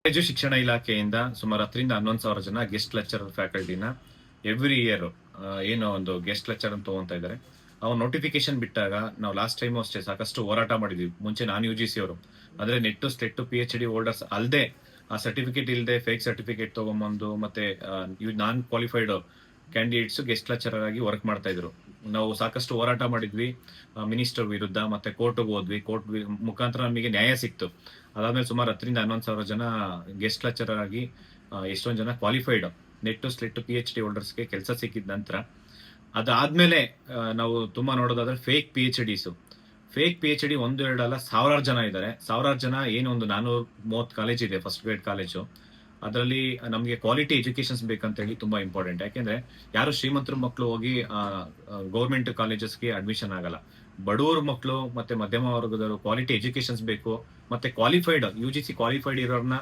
College ಶಿಕ್ಷಣ ಇಲಾಖೆಯಿಂದ ಸುಮಾರು 10,000 ರಿಂದ 11,000 ಜನ ಗೆಸ್ಟ್ ಲೆಕ್ಚರರ್ ಫ್ಯಾಕಲ್ಟಿನ ಎವ್ರಿ ಇಯರ್ ಏನೋ ಒಂದು ಗೆಸ್ಟ್ ಲೆಕ್ಚರ್ ಅಂತ ತಗೊಂತ ಇದ್ದಾರೆ. ಅವ್ರು ನೋಟಿಫಿಕೇಶನ್ ಬಿಟ್ಟಾಗ ನಾವು ಲಾಸ್ಟ್ ಟೈಮ್ ಅಷ್ಟೇ ಸಾಕಷ್ಟು ಹೋರಾಟ ಮಾಡಿದ್ವಿ. ಮುಂಚೆ ನಾನ್ UGC ಅವರು ಅಂದ್ರೆ ನೆಟ್ ಸ್ಲೆಟ್ PhD ಹೋಲ್ಡರ್ಸ್ ಅಲ್ಲದೆ ಆ ಸರ್ಟಿಫಿಕೇಟ್ ಇಲ್ಲದೆ ಫೇಕ್ ಸರ್ಟಿಫಿಕೇಟ್ ತಗೊಂಬಂದು ಮತ್ತೆ ನಾನ್ ಕ್ವಾಲಿಫೈಡ್ ಕ್ಯಾಂಡಿಡೇಟ್ಸ್ ಗೆಸ್ಟ್ ಲೆಕ್ಚರರ್ ಆಗಿ ವರ್ಕ್ ಮಾಡ್ತಾ ಇದ್ರು. ನಾವು ಸಾಕಷ್ಟು ಹೋರಾಟ ಮಾಡಿದ್ವಿ ಮಿನಿಸ್ಟರ್ ವಿರುದ್ಧ, ಮತ್ತೆ ಕೋರ್ಟ್ ಹೋದ್ವಿ. ಕೋರ್ಟ್ ಮುಖಾಂತರ ನಮಗೆ ನ್ಯಾಯ ಸಿಕ್ತು. ಅದಾದ್ಮೇಲೆ ಸುಮಾರು 10,000 ರಿಂದ 11,000 ಜನ ಗೆಸ್ಟ್ ಲೆಕ್ಚರರ್ ಆಗಿ ಎಷ್ಟೊಂದು ಜನ ಕ್ವಾಲಿಫೈಡ್ ನೆಟ್ ಸ್ಲೆಟ್ PhD ಹೋಲ್ಡರ್ಸ್ಗೆ ಕೆಲಸ ಸಿಕ್ಕಿದ ನಂತರ ಅದಾದ್ಮೇಲೆ ನಾವು ತುಂಬಾ ನೋಡೋದಾದ್ರೆ ಫೇಕ್ PhD 1-2 ಅಲ್ಲ, ಸಾವಿರಾರು ಜನ ಇದ್ದಾರೆ. ಸಾವಿರಾರು ಜನ ಏನೊಂದು 430 ಕಾಲೇಜ್ ಇದೆ, ಫಸ್ಟ್ ಗ್ರೇಡ್ ಕಾಲೇಜು. ಅದರಲ್ಲಿ ನಮಗೆ ಕ್ವಾಲಿಟಿ ಎಜುಕೇಶನ್ಸ್ ಬೇಕಂತ ಹೇಳಿ ತುಂಬಾ ಇಂಪಾರ್ಟೆಂಟ್. ಯಾಕೆಂದ್ರೆ ಯಾರು ಶ್ರೀಮಂತರ ಮಕ್ಕಳು ಹೋಗಿ ಗೌರ್ಮೆಂಟ್ ಕಾಲೇಜಸ್ಗೆ ಅಡ್ಮಿಷನ್ ಆಗಲ್ಲ. ಬಡವರ ಮಕ್ಕಳು ಮತ್ತೆ ಮಧ್ಯಮ ವರ್ಗದವರು ಕ್ವಾಲಿಟಿ ಎಜುಕೇಶನ್ಸ್ ಬೇಕು, ಮತ್ತೆ ಕ್ವಾಲಿಫೈಡ್ UGC ಕ್ವಾಲಿಫೈಡ್ ಇರೋರ್ನ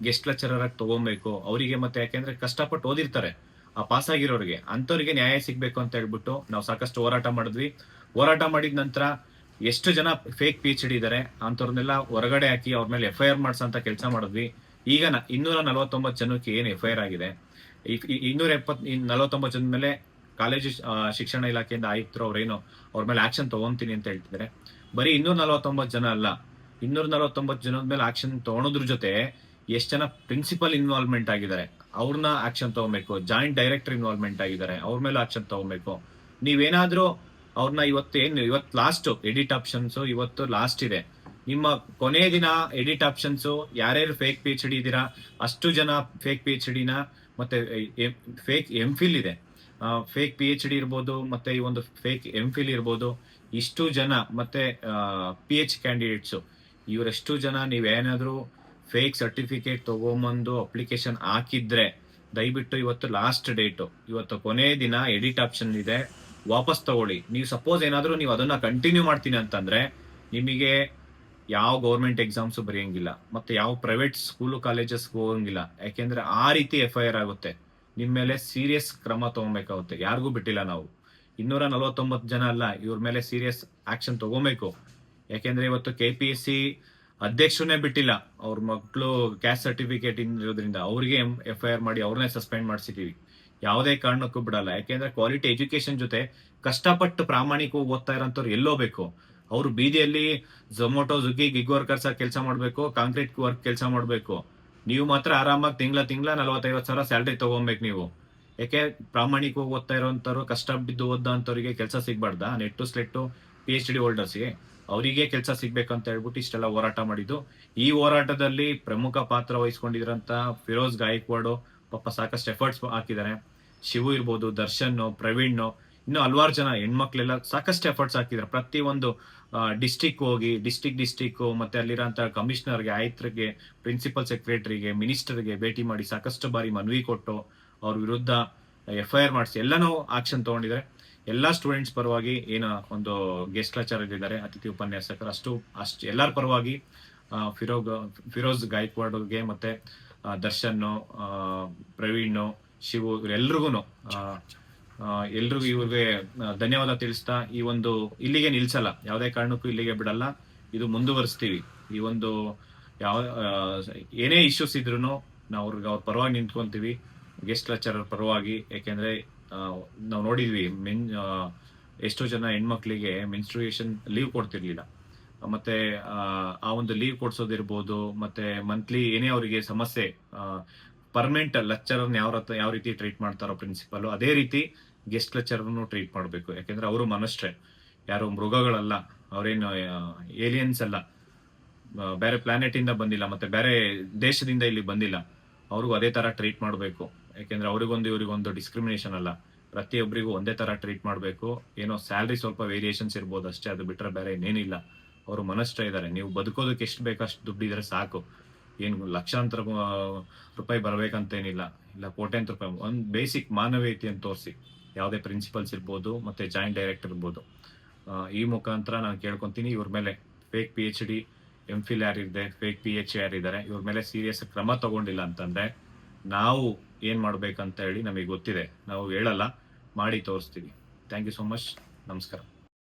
ಗೆಸ್ಟ್ ಲೆಕ್ಚರರ್ ಆಗಿ ತಗೋಬೇಕು ಅವರಿಗೆ. ಮತ್ತೆ ಯಾಕೆಂದ್ರೆ ಕಷ್ಟಪಟ್ಟು ಓದಿರ್ತಾರೆ ಆ ಪಾಸ್ ಆಗಿರೋರಿಗೆ, ಅಂತವ್ರಿಗೆ ನ್ಯಾಯ ಸಿಗ್ಬೇಕು ಅಂತ ಹೇಳ್ಬಿಟ್ಟು ನಾವು ಸಾಕಷ್ಟು ಹೋರಾಟ ಮಾಡಿದ್ವಿ. ಹೋರಾಟ ಮಾಡಿದ ನಂತರ ಎಷ್ಟು ಜನ ಫೇಕ್ PhD ಇದಾರೆ ಅಂತವ್ರನ್ನೆಲ್ಲ ಹೊರಗಡೆ ಹಾಕಿ ಅವ್ರ ಮೇಲೆ FIR ಮಾಡ್ಸಂತ ಕೆಲಸ ಮಾಡಿದ್ವಿ. ಈಗ 249 ಜನಕ್ಕೆ ಏನು FIR ಆಗಿದೆ. 249 ಜನ ಮೇಲೆ ಕಾಲೇಜು ಶಿಕ್ಷಣ ಇಲಾಖೆಯಿಂದ ಆಯುಕ್ತರು ಅವ್ರೇನು ಅವ್ರ ಮೇಲೆ ಆಕ್ಷನ್ ತಗೊಂತೀನಿ ಅಂತ ಹೇಳ್ತಿದ್ದಾರೆ. ಬರೀ 249 ಜನ ಅಲ್ಲ, 249 ಜನದ ಮೇಲೆ ಆಕ್ಷನ್ ತಗೊಳೋದ್ರ ಜೊತೆ ಎಷ್ಟು ಜನ ಪ್ರಿನ್ಸಿಪಲ್ ಇನ್ವಾಲ್ವ್ಮೆಂಟ್ ಆಗಿದ್ದಾರೆ ಅವ್ರನ್ನ ಆಕ್ಷನ್ ತಗೋಬೇಕು. ಜಾಯಿಂಟ್ ಡೈರೆಕ್ಟರ್ ಇನ್ವಾಲ್ವ್ಮೆಂಟ್ ಆಗಿದ್ದಾರೆ, ಅವ್ರ ಮೇಲೆ ಆಕ್ಷನ್ ತಗೋಬೇಕು. ನೀವೇನಾದ್ರೂ ಅವ್ರನ್ನ ಇವತ್ತು ಲಾಸ್ಟ್ ಎಡಿಟ್ ಆಪ್ಷನ್ಸ್ ಇವತ್ತು ಲಾಸ್ಟ್ ಇದೆ. ನಿಮ್ಮ ಕೊನೆಯ ದಿನ ಎಡಿಟ್ ಆಪ್ಷನ್ಸ್ ಯಾರ್ಯಾರು ಫೇಕ್ PhD ಇದ್ದೀರಾ ಅಷ್ಟು ಜನ ಫೇಕ್ PhD ನ ಮತ್ತೆ ಫೇಕ್ MPhil ಇದೆ, ಫೇಕ್ PhD ಇರ್ಬೋದು, ಮತ್ತೆ ಈ ಒಂದು ಫೇಕ್ MPhil ಇರ್ಬೋದು. ಇಷ್ಟು ಜನ ಮತ್ತೆ PH ಕ್ಯಾಂಡಿಡೇಟ್ಸ್ ಇವರೆಷ್ಟು ಜನ ನೀವೇನಾದ್ರೂ ಫೇಕ್ ಸರ್ಟಿಫಿಕೇಟ್ ತಗೊಂಬಂದು ಅಪ್ಲಿಕೇಶನ್ ಹಾಕಿದ್ರೆ ದಯವಿಟ್ಟು ಇವತ್ತು ಲಾಸ್ಟ್ ಡೇಟ್, ಇವತ್ತು ಕೊನೆ ದಿನ ಎಡಿಟ್ ಆಪ್ಷನ್ ಇದೆ, ವಾಪಸ್ ತಗೊಳ್ಳಿ. ನೀವು ಸಪೋಸ್ ಏನಾದ್ರೂ ನೀವು ಅದನ್ನ ಕಂಟಿನ್ಯೂ ಮಾಡ್ತೀನಿ ಅಂತಂದ್ರೆ ನಿಮಗೆ ಯಾವ ಗೌರ್ಮೆಂಟ್ ಎಕ್ಸಾಮ್ಸ್ ಬರೆಯಂಗಿಲ್ಲ, ಮತ್ತೆ ಯಾವ ಪ್ರೈವೇಟ್ ಸ್ಕೂಲು ಕಾಲೇಜಸ್ ಹೋಗಂಗಿಲ್ಲ. ಯಾಕೆಂದ್ರೆ ಆ ರೀತಿ FIR ಆಗುತ್ತೆ, ನಿಮ್ ಮೇಲೆ ಸೀರಿಯಸ್ ಕ್ರಮ ತಗೊಬೇಕಾಗುತ್ತೆ. ಯಾರಿಗೂ ಬಿಟ್ಟಿಲ್ಲ ನಾವು. 249 ಜನ ಅಲ್ಲ, ಇವ್ರ ಮೇಲೆ ಸೀರಿಯಸ್ ಆಕ್ಷನ್ ತಗೋಬೇಕು. ಯಾಕೆಂದ್ರೆ ಇವತ್ತು KPSC ಅಧ್ಯಕ್ಷರನ್ನೇ ಬಿಟ್ಟಿಲ್ಲ, ಅವ್ರ ಮಕ್ಕಳು ಕ್ಯಾಸ್ಟ್ ಸರ್ಟಿಫಿಕೇಟ್ ಇರೋದ್ರಿಂದ ಅವ್ರಿಗೆ FIR ಮಾಡಿ ಅವ್ರನ್ನೇ ಸಸ್ಪೆಂಡ್ ಮಾಡಿಸಿದೀವಿ. ಯಾವುದೇ ಕಾರಣಕ್ಕೂ ಬಿಡಲ್ಲ. ಯಾಕೆಂದ್ರೆ ಕ್ವಾಲಿಟಿ ಎಜುಕೇಶನ್ ಜೊತೆ ಕಷ್ಟಪಟ್ಟು ಪ್ರಾಮಾಣಿಕವಾಗಿ ಓದ್ತಾ ಇರೋಂಥವ್ರು ಎಲ್ಲೋಬೇಕು. ಅವ್ರು ಬೀದಿಯಲ್ಲಿ ಝೊಮೊಟೊ ಸ್ವಿಗ್ಗಿ ಗಿಗ್ ವರ್ಕರ್ಸ್ ಕೆಲಸ ಮಾಡ್ಬೇಕು, ಕಾಂಕ್ರೀಟ್ ವರ್ಕ್ ಕೆಲಸ ಮಾಡ್ಬೇಕು. ನೀವು ಮಾತ್ರ ಆರಾಮಾಗಿ ತಿಂಗಳ 40-50 ಸಾವಿರ ಸ್ಯಾಲ್ರಿ ತಗೊಬೇಕು ನೀವು. ಯಾಕೆ ಪ್ರಾಮಾಣಿಕವಾಗಿ ಓದ್ತಾ ಇರೋಂಥವ್ರು, ಕಷ್ಟ ಬಿದ್ದು ಓದಂಥವ್ರಿಗೆ ಕೆಲಸ ಸಿಗ್ಬಾರ್ದಾ? ನೆಟ್ಟು ಸ್ಲೆಟ್ಟು PhD ಹೋಲ್ಡರ್ಸ್ಗೆ ಅವರಿಗೆ ಕೆಲಸ ಸಿಗ್ಬೇಕಂತ ಹೇಳ್ಬಿಟ್ಟು ಇಷ್ಟೆಲ್ಲ ಹೋರಾಟ ಮಾಡಿದ್ದು. ಈ ಹೋರಾಟದಲ್ಲಿ ಪ್ರಮುಖ ಪಾತ್ರ ವಹಿಸ್ಕೊಂಡಿದ್ರಂತ ಫಿರೋಜ್ ಗಾಯಕ್ವಾಡ್ ಪಾಪ ಸಾಕಷ್ಟು ಎಫರ್ಟ್ಸ್ ಹಾಕಿದ್ದಾರೆ. ಶಿವು ಇರ್ಬೋದು, ದರ್ಶನ್, ಪ್ರವೀಣ್, ಇನ್ನು ಹಲವಾರು ಜನ ಹೆಣ್ಮಕ್ಳೆಲ್ಲ ಸಾಕಷ್ಟು ಎಫರ್ಟ್ಸ್ ಹಾಕಿದ್ದಾರೆ. ಪ್ರತಿ ಒಂದು ಡಿಸ್ಟಿಕ್ ಹೋಗಿ ಡಿಸ್ಟಿಕ್ ಮತ್ತೆ ಅಲ್ಲಿರೋಂಥ ಕಮಿಷನರ್ಗೆ, ಆಯುಕ್ತರಿಗೆ, ಪ್ರಿನ್ಸಿಪಲ್ ಸೆಕ್ರೆಟರಿಗೆ, ಮಿನಿಸ್ಟರ್ಗೆ ಭೇಟಿ ಮಾಡಿ ಸಾಕಷ್ಟು ಬಾರಿ ಮನವಿ ಕೊಟ್ಟು ಅವ್ರ ವಿರುದ್ಧ FIR ಮಾಡಿಸಿ ಎಲ್ಲನೂ ಆಕ್ಷನ್ ತಗೊಂಡಿದ್ದಾರೆ. ಎಲ್ಲಾ ಸ್ಟೂಡೆಂಟ್ಸ್ ಪರವಾಗಿ ಏನೋ ಒಂದು ಗೆಸ್ಟ್ ಲೆಕ್ಚರರ್ ಇದ್ದಾರೆ, ಅತಿಥಿ ಉಪನ್ಯಾಸಕರು, ಅಷ್ಟು ಎಲ್ಲರ ಪರವಾಗಿ ಫಿರೋಜ್ ಗಾಯಕ್ವಾಡ್ಗೆ ಮತ್ತೆ ದರ್ಶನ್, ಪ್ರವೀಣ್, ಶಿವು ಇವರೆಲ್ರಿಗೂ ಇವ್ರಿಗೆ ಧನ್ಯವಾದ ತಿಳಿಸ್ತಾ ಈ ಒಂದು ಇಲ್ಲಿಗೆ ನಿಲ್ಸಲ್ಲ, ಯಾವುದೇ ಕಾರಣಕ್ಕೂ ಇಲ್ಲಿಗೆ ಬಿಡಲ್ಲ, ಇದು ಮುಂದುವರಿಸ್ತೀವಿ. ಈ ಒಂದು ಏನೇ ಇಶ್ಯೂಸ್ ಇದ್ರು ನಾವು ಅವ್ರ ಪರವಾಗಿ ನಿಂತ್ಕೊಂತೀವಿ, ಗೆಸ್ಟ್ ಲೆಕ್ಚರರ್ ಪರವಾಗಿ. ಯಾಕೆಂದ್ರೆ ನಾವು ನೋಡಿದ್ವಿ ಎಷ್ಟೋ ಜನ ಹೆಣ್ಮಕ್ಳಿಗೆ ಮೆನ್ಸ್ಟ್ರುಯೇಷನ್ ಲೀವ್ ಕೊಡ್ತಿರ್ಲಿಲ್ಲ. ಮತ್ತೆ ಆ ಒಂದು ಲೀವ್ ಕೊಡ್ಸೋದಿರ್ಬೋದು, ಮತ್ತೆ ಮಂತ್ಲಿ ಏನೇ ಅವರಿಗೆ ಸಮಸ್ಯೆ, ಪರ್ಮನೆಂಟ್ ಲೆಕ್ಚರರ್ನ ಯಾವ ರೀತಿ ಟ್ರೀಟ್ ಮಾಡ್ತಾರೋ ಪ್ರಿನ್ಸಿಪಲ್, ಅದೇ ರೀತಿ ಗೆಸ್ಟ್ ಲೆಕ್ಚರರ್ನು ಟ್ರೀಟ್ ಮಾಡಬೇಕು. ಯಾಕೆಂದ್ರೆ ಅವರು ಮನುಷ್ಯರೇ, ಯಾರು ಮೃಗಗಳಲ್ಲ, ಅವರೇನು ಏಲಿಯನ್ಸ್ ಅಲ್ಲ, ಬೇರೆ ಪ್ಲಾನೆಟ್ ಇಂದ ಬಂದಿಲ್ಲ, ಮತ್ತೆ ಬೇರೆ ದೇಶದಿಂದ ಇಲ್ಲಿ ಬಂದಿಲ್ಲ. ಅವ್ರಿಗೂ ಅದೇ ತರ ಟ್ರೀಟ್ ಮಾಡಬೇಕು. ಯಾಕೆಂದ್ರೆ ಇವರಿಗೊಂದು ಡಿಸ್ಕ್ರಿಮಿನೇಷನ್ ಅಲ್ಲ, ಪ್ರತಿಯೊಬ್ಬರಿಗೂ ಒಂದೇ ತರ ಟ್ರೀಟ್ ಮಾಡಬೇಕು. ಏನೋ ಸ್ಯಾಲ್ರಿ ಸ್ವಲ್ಪ ವೇರಿಯೇಷನ್ಸ್ ಇರ್ಬೋದು ಅಷ್ಟೇ, ಅದು ಬಿಟ್ರೆ ಬೇರೆ ಏನೇನಿಲ್ಲ. ಅವರು ಮನುಷ್ಯ ಇದ್ದಾರೆ. ನೀವು ಬದುಕೋದಕ್ಕೆ ಎಷ್ಟು ಬೇಕಷ್ಟು ದುಡ್ಡಿದ್ರೆ ಸಾಕು. ಏನು ಲಕ್ಷಾಂತರ ರೂಪಾಯಿ ಬರ್ಬೇಕಂತೇನಿಲ್ಲ, ಇಲ್ಲ ಕೋಟ್ಯಾಂತರ ರೂಪಾಯಿ. ಒಂದು ಬೇಸಿಕ್ ಮಾನವೀಯತೆಯನ್ನು ತೋರಿಸಿ, ಯಾವುದೇ ಪ್ರಿನ್ಸಿಪಲ್ಸ್ ಇರ್ಬೋದು, ಮತ್ತೆ ಜಾಯಿಂಟ್ ಡೈರೆಕ್ಟರ್ ಇರ್ಬೋದು. ಈ ಮುಖಾಂತರ ನಾನು ಕೇಳ್ಕೊಂತೀನಿ, ಇವ್ರ ಮೇಲೆ ಫೇಕ್ PhD MPhil ಯಾರಿದೆ, ಫೇಕ್ PH ಯಾರಿದ್ದಾರೆ, ಇವ್ರ ಮೇಲೆ ಸೀರಿಯಸ್ ಕ್ರಮ ತಗೊಂಡಿಲ್ಲ ಅಂತಂದ್ರೆ ನಾವು ಏನ್ ಮಾಡ್ಬೇಕಂತ ಹೇಳಿ ನಮಗೆ ಗೊತ್ತಿದೆ. ನಾವು ಹೇಳಲ್ಲ, ಮಾಡಿ ತೋರಿಸ್ತೀವಿ. Thank you so much. ನಮಸ್ಕಾರ.